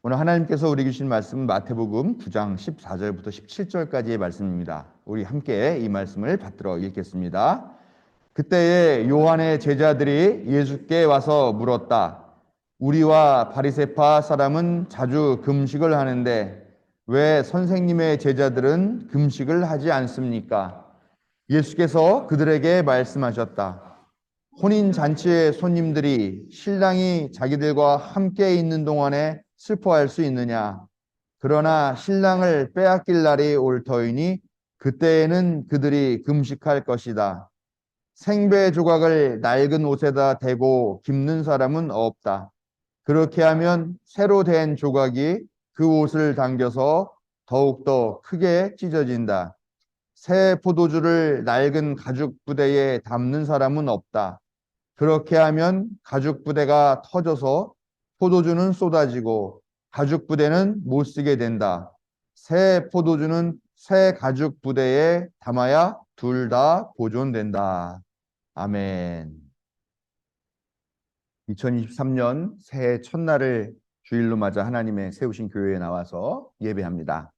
오늘 하나님께서 우리 주신 말씀은 마태복음 9장 14절부터 17절까지의 말씀입니다. 우리 함께 이 말씀을 받들어 읽겠습니다. 그때에 요한의 제자들이 예수께 와서 물었다. 우리와 바리새파 사람은 자주 금식을 하는데 왜 선생님의 제자들은 금식을 하지 않습니까? 예수께서 그들에게 말씀하셨다. 혼인잔치의 손님들이 신랑이 자기들과 함께 있는 동안에 슬퍼할 수 있느냐? 그러나 신랑을 빼앗길 날이 올 터이니 그때에는 그들이 금식할 것이다. 생배 조각을 낡은 옷에다 대고 깁는 사람은 없다. 그렇게 하면 새로 된 조각이 그 옷을 당겨서 더욱더 크게 찢어진다. 새 포도주를 낡은 가죽 부대에 담는 사람은 없다. 그렇게 하면 가죽 부대가 터져서 포도주는 쏟아지고 가죽 부대는 못 쓰게 된다. 새 포도주는 새 가죽 부대에 담아야 둘 다 보존된다. 아멘. 2023년 새해 첫날을 주일로 맞아 하나님의 세우신 교회에 나와서 예배합니다.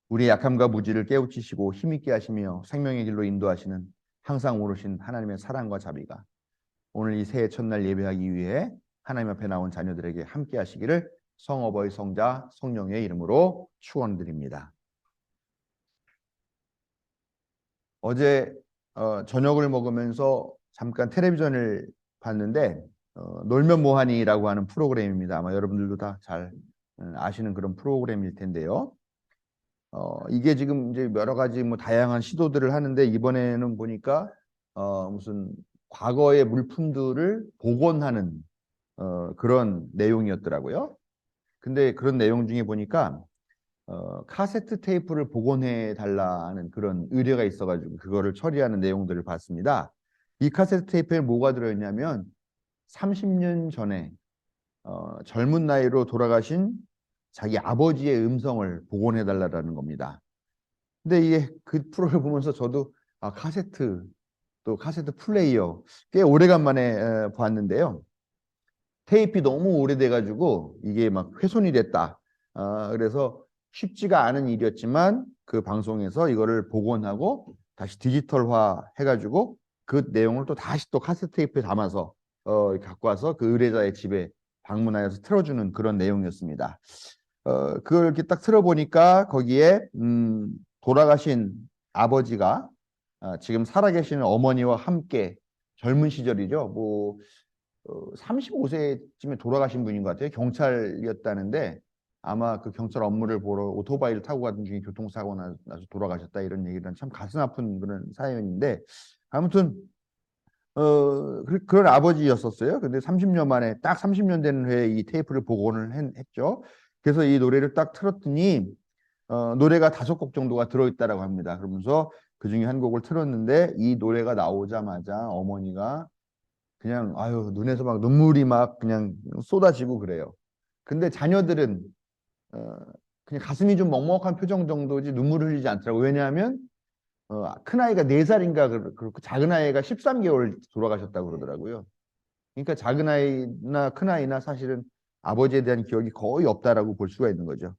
우리의 약함과 무지를 깨우치시고 힘있게 하시며 생명의 길로 인도하시는 항상 오르신 하나님의 사랑과 자비가 오늘 이 새해 첫날 예배하기 위해 하나님 앞에 나온 자녀들에게 함께 하시기를 성어버이 성자 성령의 이름으로 축원드립니다. 어제 저녁을 먹으면서 잠깐 텔레비전을 봤는데 놀면 뭐하니라고 하는 프로그램입니다. 아마 여러분들도 다 잘 아시는 그런 프로그램일 텐데요. 이게 지금 이제 여러 가지 뭐 다양한 시도들을 하는데 이번에는 보니까 무슨 과거의 물품들을 복원하는 그런 내용이었더라고요. 근데 그런 내용 중에 보니까 카세트 테이프를 복원해 달라는 그런 의뢰가 있어가지고 그거를 처리하는 내용들을 봤습니다. 이 카세트 테이프에 뭐가 들어있냐면 30년 전에 젊은 나이로 돌아가신 자기 아버지의 음성을 복원해 달라는 겁니다. 근데 이게 그 프로를 보면서 저도 카세트 또 카세트 플레이어 꽤 오래간만에 봤는데요. 테이프 너무 오래돼가지고 이게 막 훼손이 됐다. 그래서 쉽지가 않은 일이었지만 그 방송에서 이거를 복원하고 다시 디지털화 해가지고 그 내용을 또 다시 또 카세트 테이프에 담아서 갖고 와서 그 의뢰자의 집에 방문하여서 틀어주는 그런 내용이었습니다. 그걸 이렇게 딱 틀어보니까 거기에 돌아가신 아버지가 지금 살아계시는 어머니와 함께 젊은 시절이죠. 뭐 35세쯤에 돌아가신 분인 것 같아요. 경찰이었다는데 아마 그 경찰 업무를 보러 오토바이를 타고 가던 중에 교통사고 나서 돌아가셨다 이런 얘기는 참 가슴 아픈 그런 사연인데 아무튼 그런 아버지였었어요. 근데 30년 만에 딱 30년 되는 해에 이 테이프를 복원을 했죠. 그래서 이 노래를 딱 틀었더니 노래가 5곡 정도가 들어있다라고 합니다. 그러면서 그 중에 한 곡을 틀었는데 이 노래가 나오자마자 어머니가 그냥 아유 눈에서 막 눈물이 막 그냥 쏟아지고 그래요. 근데 자녀들은 어, 그냥 가슴이 좀 먹먹한 표정 정도지 눈물을 흘리지 않더라고요. 왜냐하면 큰 아이가 4살인가 그렇고 작은 아이가 13개월 돌아가셨다고 그러더라고요. 그러니까 작은 아이나 큰 아이나 사실은 아버지에 대한 기억이 거의 없다라고 볼 수가 있는 거죠.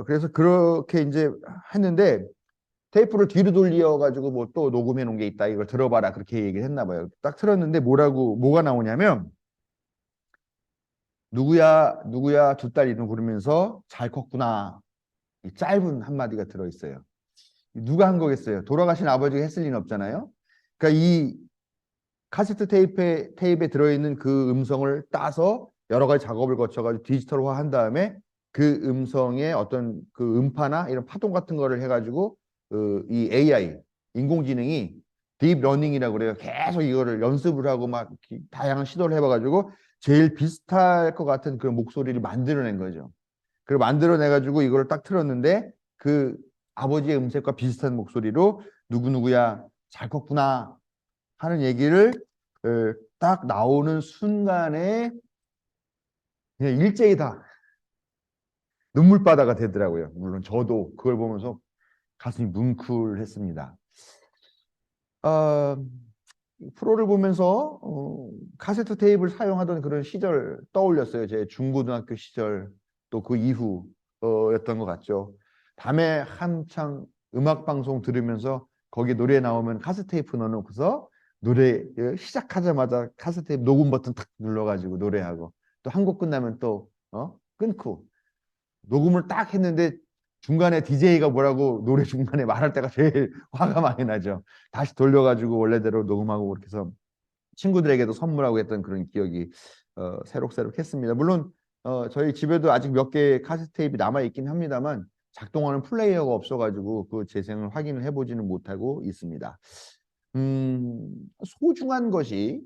그래서 그렇게 이제 했는데 테이프를 뒤로 돌려가지고 뭐 또 녹음해 놓은 게 있다. 이걸 들어봐라. 그렇게 얘기를 했나 봐요. 딱 틀었는데 뭐가 나오냐면 누구야 누구야 두 딸 이름 부르면서 잘 컸구나. 이 짧은 한마디가 들어있어요. 누가 한 거겠어요? 돌아가신 아버지가 했을 리는 없잖아요. 그러니까 이 카세트 테이프에 들어있는 그 음성을 따서 여러 가지 작업을 거쳐가지고 디지털화 한 다음에 그 음성의 어떤 그 음파나 이런 파동 같은 거를 해가지고 이 AI 인공지능이 딥 러닝이라고 그래요. 계속 이거를 연습을 하고 막 다양한 시도를 해봐가지고 제일 비슷할 것 같은 그런 목소리를 만들어낸 거죠. 그걸 만들어내가지고 이걸 딱 틀었는데 그 아버지의 음색과 비슷한 목소리로 누구누구야 잘 컸구나 하는 얘기를 딱 나오는 순간에 그냥 일제히 다 눈물바다가 되더라고요. 물론 저도 그걸 보면서 가슴이 뭉클했습니다. 어, 프로를 보면서 카세트 테이프를 사용하던 그런 시절 떠올렸어요. 제 중고등학교 시절 또 그 이후였던 것 같죠. 밤에 한창 음악 방송 들으면서 거기 노래 나오면 카세트 테이프 넣어놓고서 노래 시작하자마자 카세트 테이프 녹음 버튼 탁 눌러가지고 노래하고 또 한 곡 끝나면 또 끊고 녹음을 딱 했는데 중간에 DJ가 뭐라고 노래 중간에 말할 때가 제일 화가 많이 나죠. 다시 돌려가지고 원래대로 녹음하고 그렇게 해서 친구들에게도 선물하고 했던 그런 기억이 새록새록했습니다. 물론 저희 집에도 아직 몇 개의 카세트 테이프 남아 있긴 합니다만 작동하는 플레이어가 없어가지고 그 재생을 확인을 해보지는 못하고 있습니다. 소중한 것이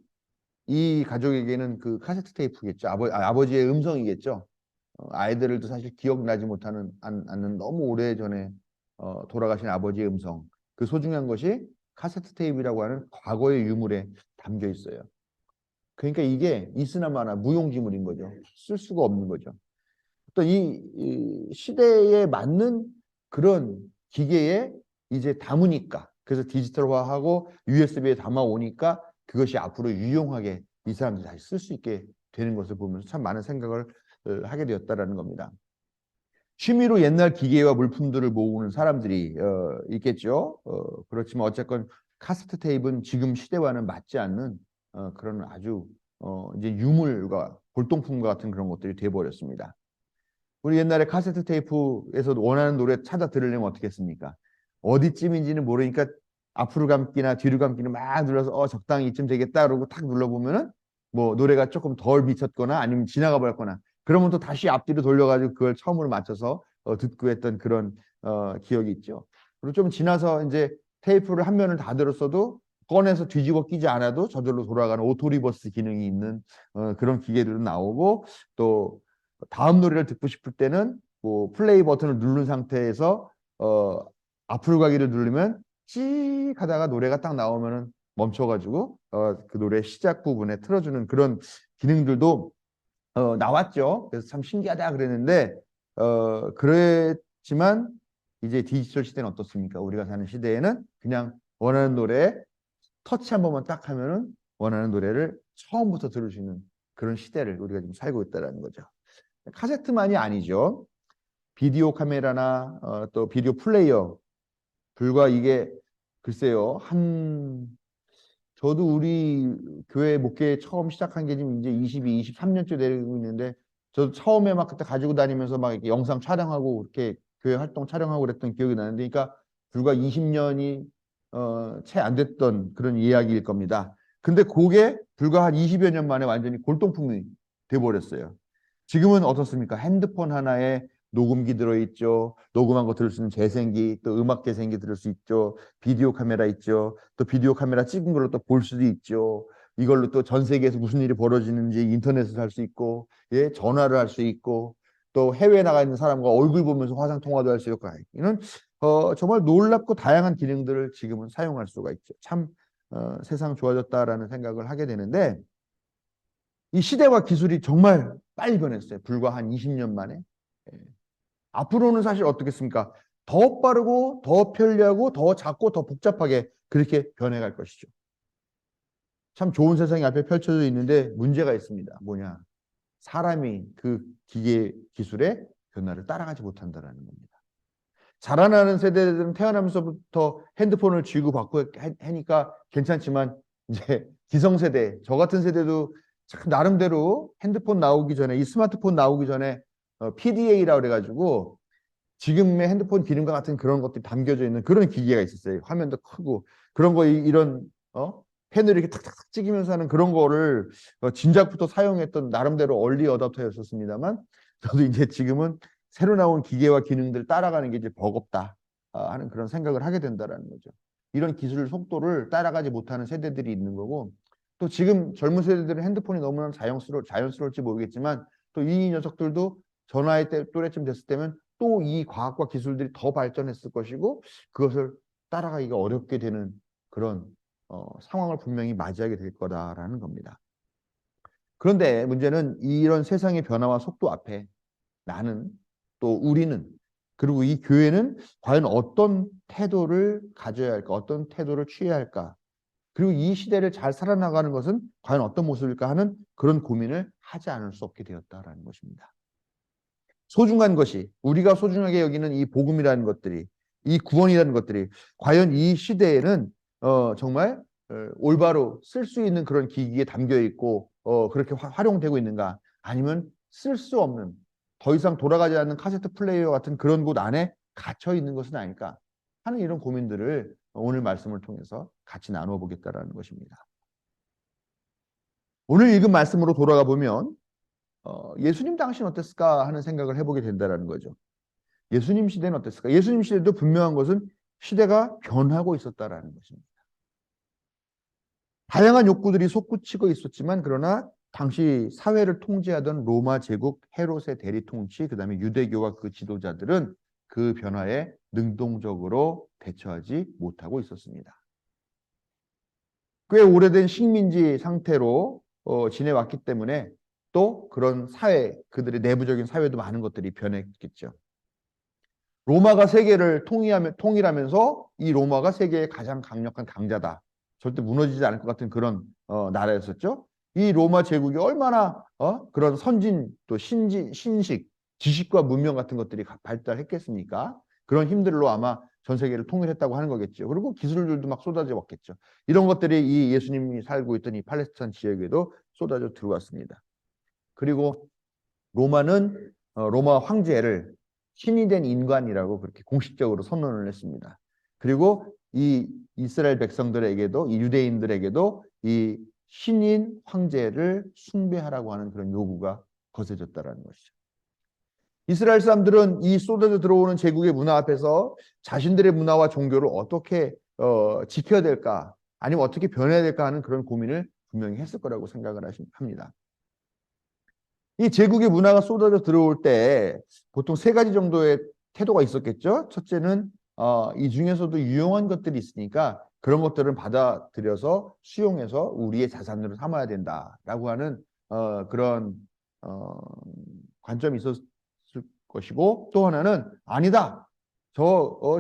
이 가족에게는 그 카세트 테이프겠죠. 아버지의 음성이겠죠. 아이들도 사실 기억나지 못하는 않는 너무 오래전에 돌아가신 아버지의 음성. 그 소중한 것이 카세트 테이프라고 하는 과거의 유물에 담겨 있어요. 그러니까 이게 있으나 마나 무용지물인 거죠. 쓸 수가 없는 거죠. 또 이 시대에 맞는 그런 기계에 이제 담으니까 그래서 디지털화하고 USB에 담아 오니까 그것이 앞으로 유용하게 이 사람들이 다시 쓸 수 있게 되는 것을 보면서 참 많은 생각을 하게 되었다라는 겁니다. 취미로 옛날 기계와 물품들을 모으는 사람들이 있겠죠. 그렇지만 어쨌건 카세트 테이프는 지금 시대와는 맞지 않는 그런 아주 이제 유물과 골동품과 같은 그런 것들이 돼버렸습니다. 우리 옛날에 카세트 테이프에서 원하는 노래 찾아 들으려면 어떻게 했습니까? 어디쯤인지는 모르니까 앞으로 감기나 뒤로 감기는 막 눌러서 적당히 이쯤 되겠다 그러고 탁 눌러보면은 뭐 노래가 조금 덜 미쳤거나 아니면 지나가 버렸거나 그러면 또 다시 앞뒤로 돌려가지고 그걸 처음으로 맞춰서 듣고 했던 그런 기억이 있죠. 그리고 좀 지나서 이제 테이프를 한 면을 다 들었어도 꺼내서 뒤집어 끼지 않아도 저절로 돌아가는 오토 리버스 기능이 있는 그런 기계들도 나오고 또 다음 노래를 듣고 싶을 때는 뭐 플레이 버튼을 누른 상태에서 앞으로 가기를 누르면 찌 하다가 노래가 딱 나오면은 멈춰가지고 그 노래 시작 부분에 틀어주는 그런 기능들도 나왔죠. 그래서 참 신기하다 그랬는데 그랬지만 이제 디지털 시대는 어떻습니까? 우리가 사는 시대에는 그냥 원하는 노래 터치 한 번만 딱 하면은 원하는 노래를 처음부터 들을 수 있는 그런 시대를 우리가 지금 살고 있다는 거죠. 카세트만이 아니죠. 비디오 카메라나 또 비디오 플레이어 불과 이게 글쎄요 저도 우리 교회 목회 처음 시작한 게 지금 이제 23년째 되고 있는데 저도 처음에 막 그때 가지고 다니면서 막 이렇게 영상 촬영하고 이렇게 교회 활동 촬영하고 그랬던 기억이 나는데 그러니까 불과 20년이 채 안 됐던 그런 이야기일 겁니다. 근데 그게 불과 한 20여 년 만에 완전히 골동품이 돼버렸어요. 지금은 어떻습니까? 핸드폰 하나에 녹음기 들어있죠. 녹음한 거 들을 수 있는 재생기, 또 음악 재생기 들을 수 있죠. 비디오 카메라 있죠. 또 비디오 카메라 찍은 걸로 또 볼 수도 있죠. 이걸로 또 전 세계에서 무슨 일이 벌어지는지 인터넷에서 할 수 있고, 예, 전화를 할 수 있고, 또 해외에 나가 있는 사람과 얼굴 보면서 화상 통화도 할 수 있고, 이런 정말 놀랍고 다양한 기능들을 지금은 사용할 수가 있죠. 참 세상 좋아졌다라는 생각을 하게 되는데 이 시대와 기술이 정말 빨리 변했어요. 불과 한 20년 만에. 예. 앞으로는 사실 어떻겠습니까? 더 빠르고 더 편리하고 더 작고 더 복잡하게 그렇게 변해갈 것이죠. 참 좋은 세상이 앞에 펼쳐져 있는데 문제가 있습니다. 뭐냐? 사람이 그 기계 기술의 변화를 따라가지 못한다는 겁니다. 자라나는 세대들은 태어나면서부터 핸드폰을 쥐고 받고 하니까 괜찮지만 이제 기성세대, 저 같은 세대도 참 나름대로 핸드폰 나오기 전에 이 스마트폰 나오기 전에 PDA라고 그래가지고 지금의 핸드폰 기능과 같은 그런 것들이 담겨져 있는 그런 기계가 있었어요. 화면도 크고 그런 거 이런 펜을 이렇게 탁탁탁 찍으면서 하는 그런 거를 진작부터 사용했던 나름대로 얼리 어답터였었습니다만 저도 이제 지금은 새로 나온 기계와 기능들 따라가는 게 이제 버겁다 하는 그런 생각을 하게 된다라는 거죠. 이런 기술 속도를 따라가지 못하는 세대들이 있는 거고 또 지금 젊은 세대들은 핸드폰이 너무나 자연스러울지 모르겠지만 또 이 녀석들도 전화의 또래쯤 됐을 때면 또 이 과학과 기술들이 더 발전했을 것이고 그것을 따라가기가 어렵게 되는 그런 상황을 분명히 맞이하게 될 거다라는 겁니다. 그런데 문제는 이런 세상의 변화와 속도 앞에 나는 또 우리는 그리고 이 교회는 과연 어떤 태도를 가져야 할까, 어떤 태도를 취해야 할까 그리고 이 시대를 잘 살아나가는 것은 과연 어떤 모습일까 하는 그런 고민을 하지 않을 수 없게 되었다라는 것입니다. 소중한 것이, 우리가 소중하게 여기는 이 복음이라는 것들이, 이 구원이라는 것들이 과연 이 시대에는 정말 올바로 쓸 수 있는 그런 기기에 담겨 있고 그렇게 활용되고 있는가, 아니면 쓸 수 없는, 더 이상 돌아가지 않는 카세트 플레이어 같은 그런 곳 안에 갇혀 있는 것은 아닐까 하는 이런 고민들을 오늘 말씀을 통해서 같이 나누어 보겠다라는 것입니다. 오늘 읽은 말씀으로 돌아가 보면 예수님 당시는 어땠을까 하는 생각을 해보게 된다는 거죠. 예수님 시대는 어땠을까? 예수님 시대도 분명한 것은 시대가 변하고 있었다라는 것입니다. 다양한 욕구들이 솟구치고 있었지만, 그러나 당시 사회를 통제하던 로마 제국 헤롯의 대리 통치, 그 다음에 유대교와 그 지도자들은 그 변화에 능동적으로 대처하지 못하고 있었습니다. 꽤 오래된 식민지 상태로 지내왔기 때문에 또 그런 사회, 그들의 내부적인 사회도 많은 것들이 변했겠죠. 로마가 세계를 통일하면서 이 로마가 세계의 가장 강력한 강자다, 절대 무너지지 않을 것 같은 그런 나라였었죠. 이 로마 제국이 얼마나 그런 선진, 또 신식, 지식과 문명 같은 것들이 발달했겠습니까? 그런 힘들로 아마 전 세계를 통일했다고 하는 거겠죠. 그리고 기술들도 막 쏟아져 왔겠죠. 이런 것들이 이 예수님이 살고 있던 이 팔레스타인 지역에도 쏟아져 들어왔습니다. 그리고 로마는 로마 황제를 신이 된 인간이라고 그렇게 공식적으로 선언을 했습니다. 그리고 이 이스라엘 백성들에게도, 이 유대인들에게도 이 신인 황제를 숭배하라고 하는 그런 요구가 거세졌다라는 것이죠. 이스라엘 사람들은 이 쏟아져 들어오는 제국의 문화 앞에서 자신들의 문화와 종교를 어떻게 지켜야 될까, 아니면 어떻게 변해야 될까 하는 그런 고민을 분명히 했을 거라고 생각을 합니다. 이 제국의 문화가 쏟아져 들어올 때 보통 세 가지 정도의 태도가 있었겠죠. 첫째는 이 중에서도 유용한 것들이 있으니까 그런 것들을 받아들여서 수용해서 우리의 자산으로 삼아야 된다라고 하는 그런 관점이 있었을 것이고, 또 하나는 아니다,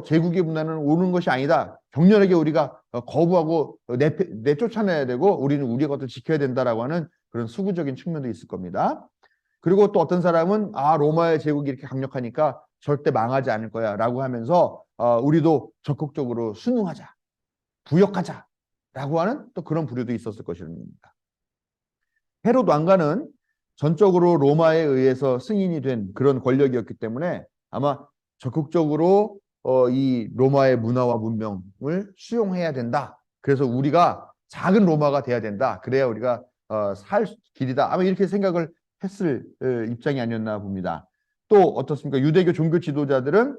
제국의 문화는 옳은 것이 아니다, 격렬하게 우리가 거부하고 내쫓아내야 되고 우리는 우리의 것을 지켜야 된다라고 하는 그런 수구적인 측면도 있을 겁니다. 그리고 또 어떤 사람은 로마의 제국이 이렇게 강력하니까 절대 망하지 않을 거야 라고 하면서 우리도 적극적으로 순응하자, 부역하자 라고 하는 또 그런 부류도 있었을 것입니다. 헤롯 왕가는 전적으로 로마에 의해서 승인이 된 그런 권력이었기 때문에 아마 적극적으로 이 로마의 문화와 문명을 수용해야 된다, 그래서 우리가 작은 로마가 돼야 된다, 그래야 우리가 살 길이다, 아마 이렇게 생각을 했을 입장이 아니었나 봅니다. 또 어떻습니까? 유대교 종교 지도자들은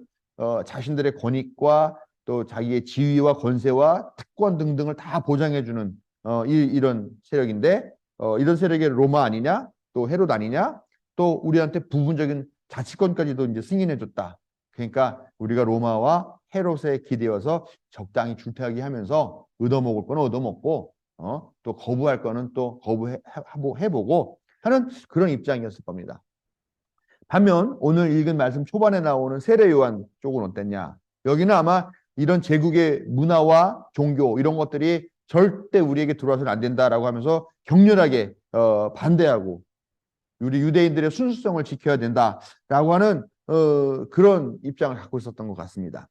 자신들의 권익과 또 자기의 지위와 권세와 특권 등등을 다 보장해주는 이런 세력인데, 이런 세력이 로마 아니냐, 또 헤롯 아니냐, 또 우리한테 부분적인 자치권까지도 이제 승인해줬다. 그러니까 우리가 로마와 헤롯에 기대어서 적당히 줄타기 하면서 얻어먹을 거는 얻어먹고 또 거부할 거는 또 거부해보고 하는 그런 입장이었을 겁니다. 반면 오늘 읽은 말씀 초반에 나오는 세례 요한 쪽은 어땠냐? 여기는 아마 이런 제국의 문화와 종교 이런 것들이 절대 우리에게 들어와서는 안 된다라고 하면서 격렬하게 반대하고 우리 유대인들의 순수성을 지켜야 된다라고 하는 그런 입장을 갖고 있었던 것 같습니다.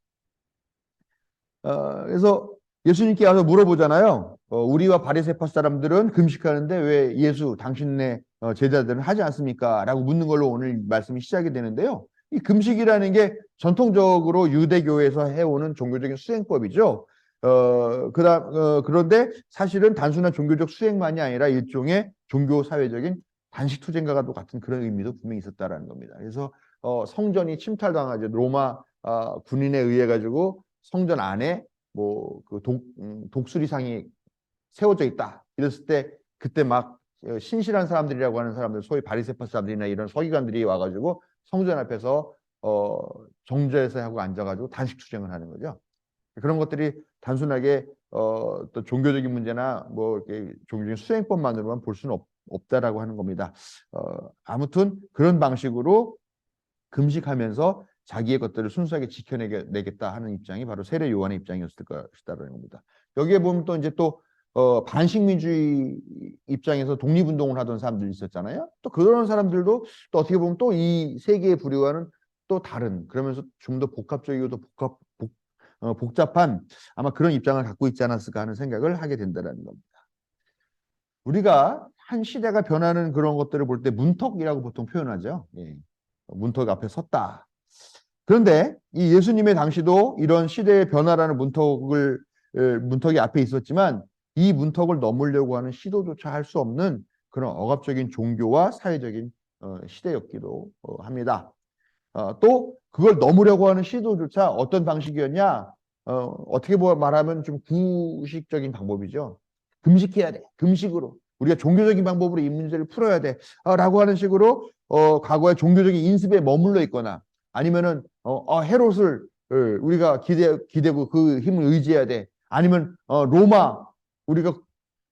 그래서 예수님께 와서 물어보잖아요. 우리와 바리새파 사람들은 금식하는데 왜 예수 당신네 제자들은 하지 않습니까? 라고 묻는 걸로 오늘 말씀이 시작이 되는데요. 이 금식이라는 게 전통적으로 유대교에서 해오는 종교적인 수행법이죠. 그런데 사실은 단순한 종교적 수행만이 아니라 일종의 종교 사회적인 단식투쟁과도 같은 그런 의미도 분명히 있었다라는 겁니다. 그래서 성전이 침탈당하죠. 로마 군인에 의해 가지고 성전 안에 뭐그 독수리상이 세워져 있다 이랬을 때, 그때 막 신실한 사람들이라고 하는 사람들, 소위 바리새파 사람들이나 이런 서기관들이 와가지고 성전 앞에서 정죄해서 하고 앉아가지고 단식 투쟁을 하는 거죠. 그런 것들이 단순하게 또 종교적인 문제나 뭐 이렇게 종교적인 수행법만으로만 볼 수는 없다라고 하는 겁니다. 아무튼 그런 방식으로 금식하면서 자기의 것들을 순수하게 지켜내겠다 하는 입장이 바로 세례 요한의 입장이었을 것이다라는 겁니다. 여기에 보면 또 이제 또 반식민주의 입장에서 독립운동을 하던 사람들이 있었잖아요. 또 그런 사람들도 또 어떻게 보면 또 이 세계의 부류와는 또 다른, 그러면서 좀 더 복합적이고 또 복잡한 아마 그런 입장을 갖고 있지 않았을까 하는 생각을 하게 된다는 겁니다. 우리가 한 시대가 변하는 그런 것들을 볼 때 문턱이라고 보통 표현하죠. 예. 문턱 앞에 섰다. 그런데 이 예수님의 당시도 이런 시대의 변화라는 문턱이 앞에 있었지만 이 문턱을 넘으려고 하는 시도조차 할 수 없는 그런 억압적인 종교와 사회적인 시대였기도 합니다. 또 그걸 넘으려고 하는 시도조차 어떤 방식이었냐? 어떻게 말하면 좀 구식적인 방법이죠. 금식해야 돼. 금식으로. 우리가 종교적인 방법으로 이 문제를 풀어야 돼. 라고 하는 식으로 과거의 종교적인 인습에 머물러 있거나 아니면은 헤롯을 우리가 기대고 그 힘을 의지해야 돼. 아니면 로마 우리가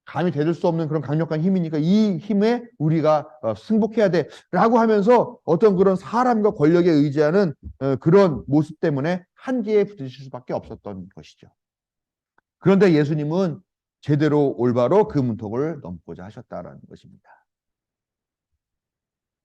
감히 대들 수 없는 그런 강력한 힘이니까 이 힘에 우리가 승복해야 돼라고 하면서 어떤 그런 사람과 권력에 의지하는 그런 모습 때문에 한계에 부딪힐 수밖에 없었던 것이죠. 그런데 예수님은 제대로 올바로 그 문턱을 넘고자 하셨다라는 것입니다.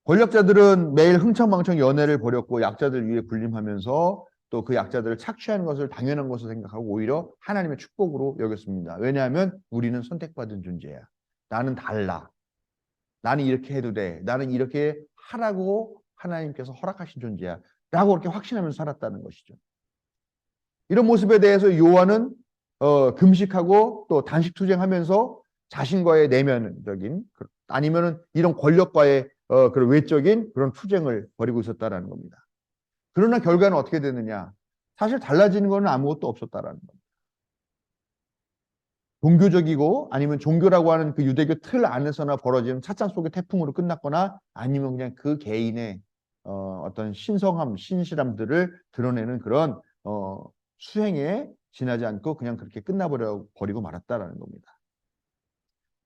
권력자들은 매일 흥청망청 연애를 벌였고 약자들 위에 군림하면서 또 그 약자들을 착취하는 것을 당연한 것으로 생각하고 오히려 하나님의 축복으로 여겼습니다. 왜냐하면 우리는 선택받은 존재야. 나는 달라. 나는 이렇게 해도 돼. 나는 이렇게 하라고 하나님께서 허락하신 존재야. 라고 그렇게 확신하면서 살았다는 것이죠. 이런 모습에 대해서 요한은 금식하고 또 단식투쟁하면서 자신과의 내면적인 아니면은 이런 권력과의 그런 외적인 그런 투쟁을 벌이고 있었다라는 겁니다. 그러나 결과는 어떻게 되느냐? 사실 달라지는 것은 아무것도 없었다라는 겁니다. 종교적이고 아니면 종교라고 하는 그 유대교 틀 안에서나 벌어지는 찻잔 속의 태풍으로 끝났거나 아니면 그냥 그 개인의 어떤 신성함, 신실함들을 드러내는 그런 수행에 지나지 않고 그냥 그렇게 끝나버리고 말았다라는 겁니다.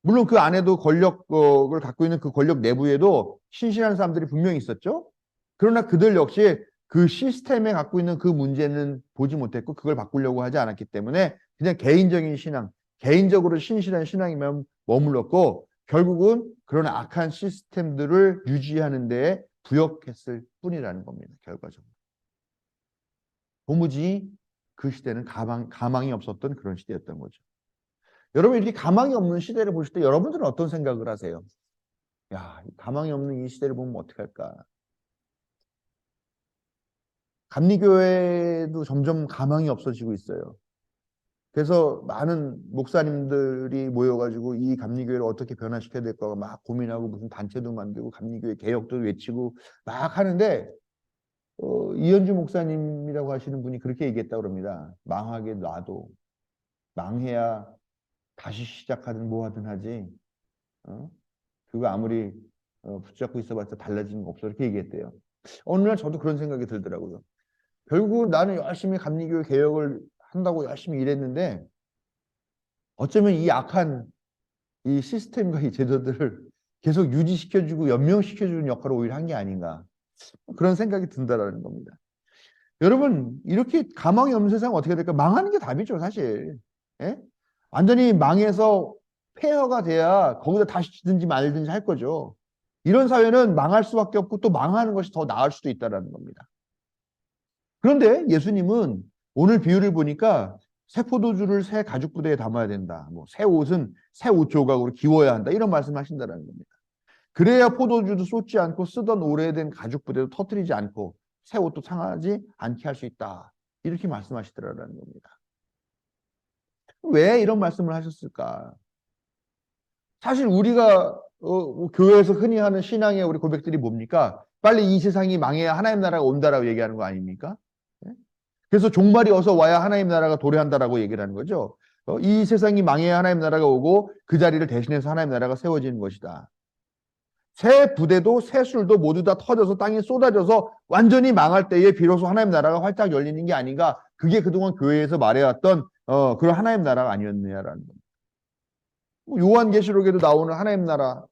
물론 그 안에도 권력을 갖고 있는 그 권력 내부에도 신실한 사람들이 분명히 있었죠. 그러나 그들 역시 그 시스템에 갖고 있는 그 문제는 보지 못했고 그걸 바꾸려고 하지 않았기 때문에 그냥 개인적인 신앙, 개인적으로 신실한 신앙이면 머물렀고 결국은 그런 악한 시스템들을 유지하는 데에 부역했을 뿐이라는 겁니다. 결과적으로. 도무지 그 시대는 가망이 없었던 그런 시대였던 거죠. 여러분 이렇게 가망이 없는 시대를 보실 때 여러분들은 어떤 생각을 하세요? 야, 가망이 없는 이 시대를 보면 어떡할까? 감리교회도 점점 가망이 없어지고 있어요. 그래서 많은 목사님들이 모여가지고 이 감리교회를 어떻게 변화시켜야 될까 막 고민하고 무슨 단체도 만들고 감리교회 개혁도 외치고 막 하는데 이현주 목사님이라고 하시는 분이 그렇게 얘기했다고 합니다. 망하게 놔도 망해야 다시 시작하든 뭐 하든 하지. 그거 아무리 붙잡고 있어봤자 달라지는 거 없어. 이렇게 얘기했대요. 어느 날 저도 그런 생각이 들더라고요. 결국 나는 열심히 감리교회 개혁을 한다고 열심히 일했는데 어쩌면 이 악한 이 시스템과 이 제도들을 계속 유지시켜주고 연명시켜주는 역할을 오히려 한 게 아닌가. 그런 생각이 든다라는 겁니다. 여러분 이렇게 가망이 없는 세상은 어떻게 될까? 망하는 게 답이죠 사실. 예? 완전히 망해서 폐허가 돼야 거기다 다시 지든지 말든지 할 거죠. 이런 사회는 망할 수밖에 없고 또 망하는 것이 더 나을 수도 있다는 겁니다. 그런데 예수님은 오늘 비유를 보니까 새 포도주를 새 가죽 부대에 담아야 된다. 뭐 새 옷은 새 옷 조각으로 기워야 한다. 이런 말씀하신다는 겁니다. 그래야 포도주도 쏟지 않고 쓰던 오래된 가죽 부대도 터뜨리지 않고 새 옷도 상하지 않게 할 수 있다. 이렇게 말씀하시더라는 겁니다. 왜 이런 말씀을 하셨을까? 사실 우리가 교회에서 흔히 하는 신앙의 우리 고백들이 뭡니까? 빨리 이 세상이 망해야 하나님 나라가 온다라고 얘기하는 거 아닙니까? 그래서 종말이 어서 와야 하나님 나라가 도래한다라고 얘기를 하는 거죠. 이 세상이 망해야 하나님 나라가 오고 그 자리를 대신해서 하나님 나라가 세워지는 것이다. 새 부대도 새 술도 모두 다 터져서 땅에 쏟아져서 완전히 망할 때에 비로소 하나님 나라가 활짝 열리는 게 아닌가. 그게 그동안 교회에서 말해왔던 그런 하나님 나라가 아니었느냐라는 겁니다. 요한계시록에도 나오는 하나님 나라,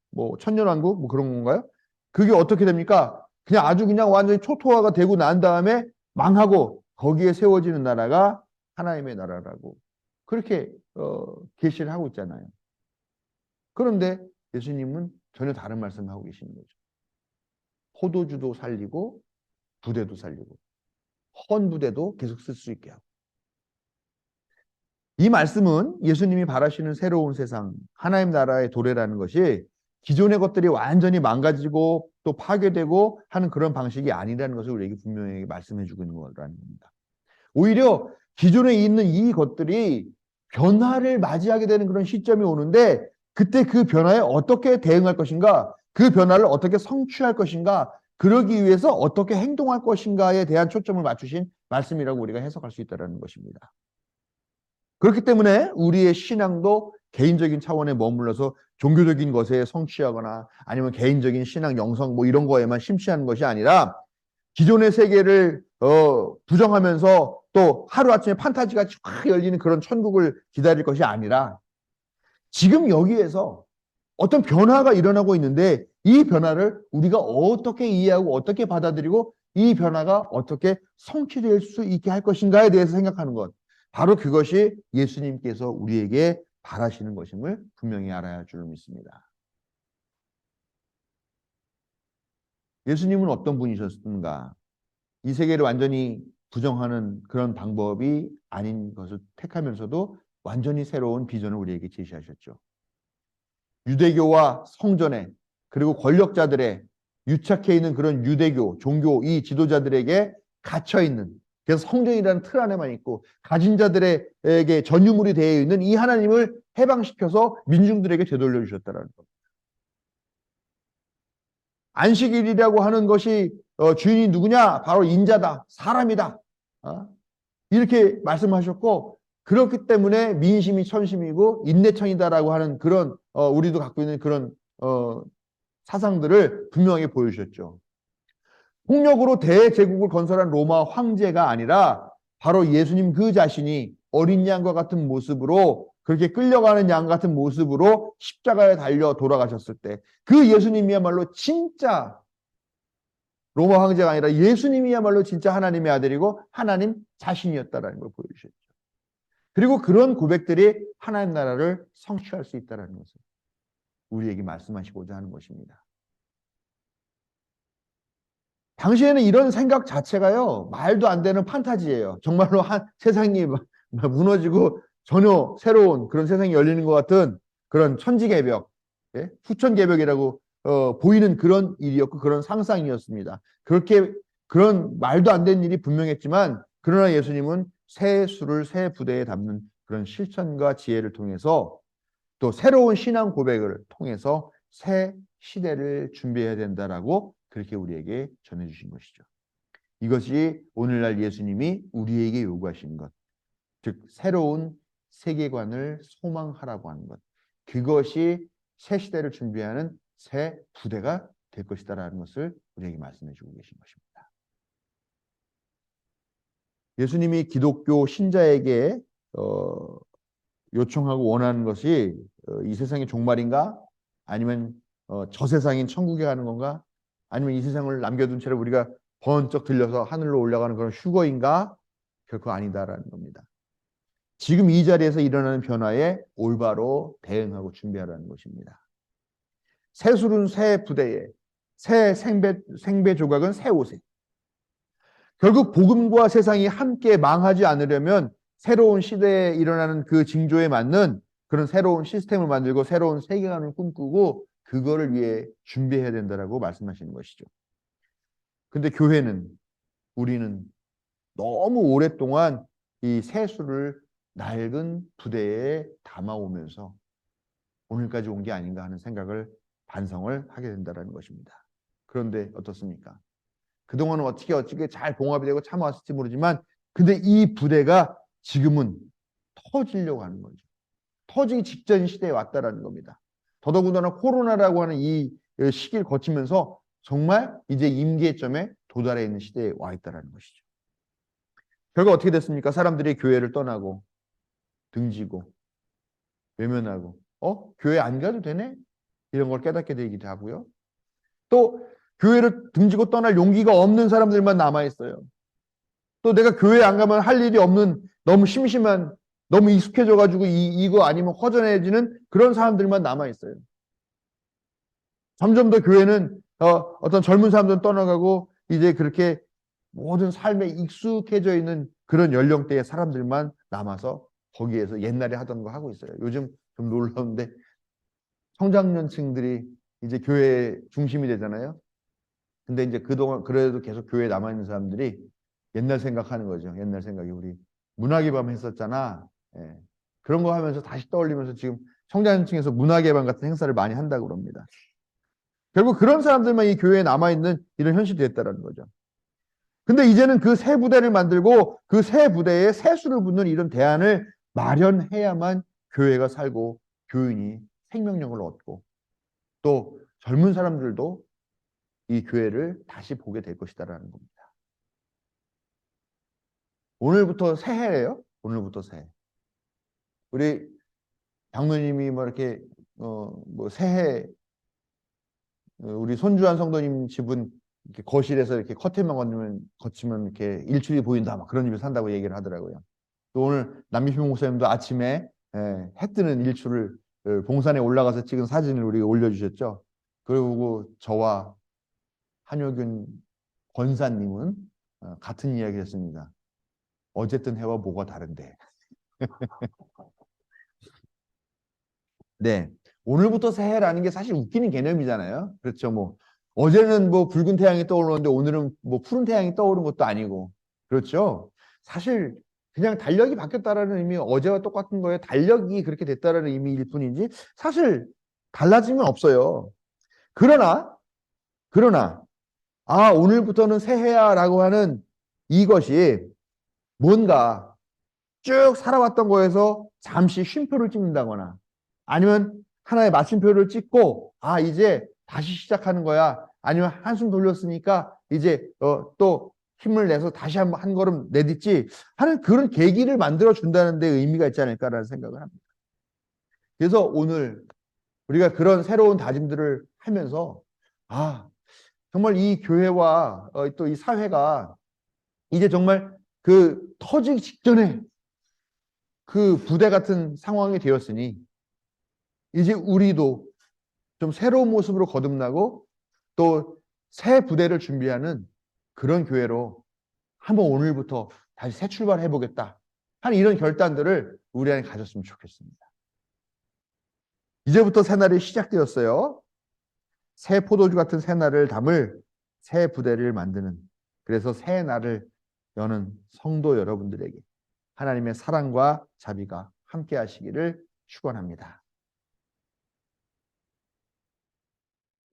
뭐 천년왕국 뭐 그런 건가요? 그게 어떻게 됩니까? 그냥 아주 그냥 완전히 초토화가 되고 난 다음에 망하고 거기에 세워지는 나라가 하나님의 나라라고 그렇게 계시를 하고 있잖아요. 그런데 예수님은 전혀 다른 말씀을 하고 계시는 거죠. 포도주도 살리고 부대도 살리고 헌 부대도 계속 쓸 수 있게 하고. 이 말씀은 예수님이 바라시는 새로운 세상, 하나님 나라의 도래라는 것이 기존의 것들이 완전히 망가지고 또 파괴되고 하는 그런 방식이 아니라는 것을 우리에게 분명히 말씀해 주고 있는 거라는 겁니다. 오히려 기존에 있는 이 것들이 변화를 맞이하게 되는 그런 시점이 오는데 그때 그 변화에 어떻게 대응할 것인가, 그 변화를 어떻게 성취할 것인가, 그러기 위해서 어떻게 행동할 것인가에 대한 초점을 맞추신 말씀이라고 우리가 해석할 수 있다는 것입니다. 그렇기 때문에 우리의 신앙도 개인적인 차원에 머물러서 종교적인 것에 성취하거나 아니면 개인적인 신앙 영성 뭐 이런 거에만 심취하는 것이 아니라 기존의 세계를 부정하면서 또 하루아침에 판타지가 쫙 열리는 그런 천국을 기다릴 것이 아니라 지금 여기에서 어떤 변화가 일어나고 있는데 이 변화를 우리가 어떻게 이해하고 어떻게 받아들이고 이 변화가 어떻게 성취될 수 있게 할 것인가에 대해서 생각하는 것. 바로 그것이 예수님께서 우리에게 바라시는 것임을 분명히 알아야 할 줄 믿습니다. 예수님은 어떤 분이셨는가? 이 세계를 완전히 부정하는 그런 방법이 아닌 것을 택하면서도 완전히 새로운 비전을 우리에게 제시하셨죠. 유대교와 성전에 그리고 권력자들의 유착해 있는 그런 유대교, 종교 이 지도자들에게 갇혀 있는 그래서 성전이라는 틀 안에만 있고 가진 자들에게 전유물이 되어 있는 이 하나님을 해방시켜서 민중들에게 되돌려 주셨다는 겁니다. 안식일이라고 하는 것이 주인이 누구냐? 바로 인자다, 사람이다. 이렇게 말씀하셨고 그렇기 때문에 민심이 천심이고 인내천이다라고 하는 그런 우리도 갖고 있는 그런 사상들을 분명히 보여주셨죠. 폭력으로 대제국을 건설한 로마 황제가 아니라 바로 예수님 그 자신이 어린 양과 같은 모습으로 그렇게 끌려가는 양 같은 모습으로 십자가에 달려 돌아가셨을 때 그 예수님이야말로 진짜 로마 황제가 아니라 예수님이야말로 진짜 하나님의 아들이고 하나님 자신이었다는 걸 보여주셨죠. 그리고 그런 고백들이 하나님 나라를 성취할 수 있다는 것을 우리에게 말씀하시고자 하는 것입니다. 당시에는 이런 생각 자체가요, 말도 안 되는 판타지예요. 정말로 세상이 무너지고 전혀 새로운 그런 세상이 열리는 것 같은 그런 천지개벽, 예? 후천개벽이라고 보이는 그런 일이었고 그런 상상이었습니다. 그렇게 그런 말도 안 되는 일이 분명했지만 그러나 예수님은 새 수를 새 부대에 담는 그런 실천과 지혜를 통해서 또 새로운 신앙 고백을 통해서 새 시대를 준비해야 된다라고 그렇게 우리에게 전해주신 것이죠. 이것이 오늘날 예수님이 우리에게 요구하신 것, 즉 새로운 세계관을 소망하라고 하는 것, 그것이 새 시대를 준비하는 새 부대가 될 것이다라는 것을 우리에게 말씀해주고 계신 것입니다. 예수님이 기독교 신자에게 요청하고 원하는 것이 이 세상의 종말인가? 아니면 저 세상인 천국에 가는 건가? 아니면 이 세상을 남겨둔 채로 우리가 번쩍 들려서 하늘로 올라가는 그런 휴거인가? 결코 아니다라는 겁니다. 지금 이 자리에서 일어나는 변화에 올바로 대응하고 준비하라는 것입니다. 새 술은 새 부대에, 새 생배 조각은 새 옷에. 결국 복음과 세상이 함께 망하지 않으려면 새로운 시대에 일어나는 그 징조에 맞는 그런 새로운 시스템을 만들고 새로운 세계관을 꿈꾸고 그거를 위해 준비해야 된다라고 말씀하시는 것이죠. 근데 교회는 우리는 너무 오랫동안 이 세수를 낡은 부대에 담아오면서 오늘까지 온 게 아닌가 하는 생각을 반성을 하게 된다는 것입니다. 그런데 어떻습니까? 그동안은 어떻게 잘 봉합이 되고 참아왔을지 모르지만 근데 이 부대가 지금은 터지려고 하는 거죠. 터지기 직전 시대에 왔다라는 겁니다. 더더군다나 코로나라고 하는 이 시기를 거치면서 정말 이제 임계점에 도달해 있는 시대에 와 있다는 것이죠. 결국 어떻게 됐습니까? 사람들이 교회를 떠나고 등지고 외면하고 교회 안 가도 되네? 이런 걸 깨닫게 되기도 하고요. 또 교회를 등지고 떠날 용기가 없는 사람들만 남아있어요. 또 내가 교회 안 가면 할 일이 없는 너무 심심한 너무 익숙해져가지고 이거 아니면 허전해지는 그런 사람들만 남아있어요. 점점 더 교회는 어떤 젊은 사람들은 떠나가고 이제 그렇게 모든 삶에 익숙해져 있는 그런 연령대의 사람들만 남아서 거기에서 옛날에 하던 거 하고 있어요. 요즘 좀 놀라운데 청장년층들이 이제 교회의 중심이 되잖아요. 근데 이제 그동안 그래도 계속 교회에 남아있는 사람들이 옛날 생각하는 거죠. 옛날 생각이 우리 문화의 밤 했었잖아. 예. 그런 거 하면서 다시 떠올리면서 지금 청장년층에서 문화의 밤 같은 행사를 많이 한다고 그럽니다. 결국 그런 사람들만 이 교회에 남아있는 이런 현실이 됐다는 거죠. 근데 이제는 그 새 부대를 만들고 그 새 부대에 새수를 붓는 이런 대안을 마련해야만 교회가 살고 교인이 생명력을 얻고 또 젊은 사람들도 이 교회를 다시 보게 될 것이다라는 겁니다. 오늘부터 새해예요. 오늘부터 새해. 우리 장로님이 뭐 이렇게 뭐 새해 우리 손주한 성도님 집은 이렇게 거실에서 이렇게 커튼만 거치면 이렇게 일출이 보인다 막 그런 집에 산다고 얘기를 하더라고요. 또 오늘 남미필 목사님도 아침에 해 뜨는 일출을 봉산에 올라가서 찍은 사진을 우리가 올려주셨죠. 그리고 저와 한효균 권사님은 같은 이야기를 했습니다. 어쨌든 해와 뭐가 다른데. 네. 오늘부터 새해라는 게 사실 웃기는 개념이잖아요. 그렇죠. 뭐 어제는 뭐 붉은 태양이 떠오르는데 오늘은 뭐 푸른 태양이 떠오른 것도 아니고. 그렇죠. 사실 그냥 달력이 바뀌었다라는 의미, 어제와 똑같은 거에 달력이 그렇게 됐다라는 의미일 뿐이지 사실 달라진 건 없어요. 그러나 오늘부터는 새해야라고 하는 이것이 뭔가 쭉 살아왔던 거에서 잠시 쉼표를 찍는다거나 아니면 하나의 마침표를 찍고 이제 다시 시작하는 거야. 아니면 한숨 돌렸으니까 이제 또 힘을 내서 다시 한 걸음 내딛지 하는 그런 계기를 만들어 준다는 데 의미가 있지 않을까라는 생각을 합니다. 그래서 오늘 우리가 그런 새로운 다짐들을 하면서 정말 이 교회와 또 이 사회가 이제 정말 그 터지기 직전에 그 부대 같은 상황이 되었으니 이제 우리도 좀 새로운 모습으로 거듭나고 또 새 부대를 준비하는 그런 교회로 한번 오늘부터 다시 새 출발해 보겠다 하는 이런 결단들을 우리 안에 가졌으면 좋겠습니다. 이제부터 새날이 시작되었어요. 새 포도주 같은 새날을 담을 새 부대를 만드는 그래서 새 날을 여는 성도 여러분들에게 하나님의 사랑과 자비가 함께 하시기를 축원합니다.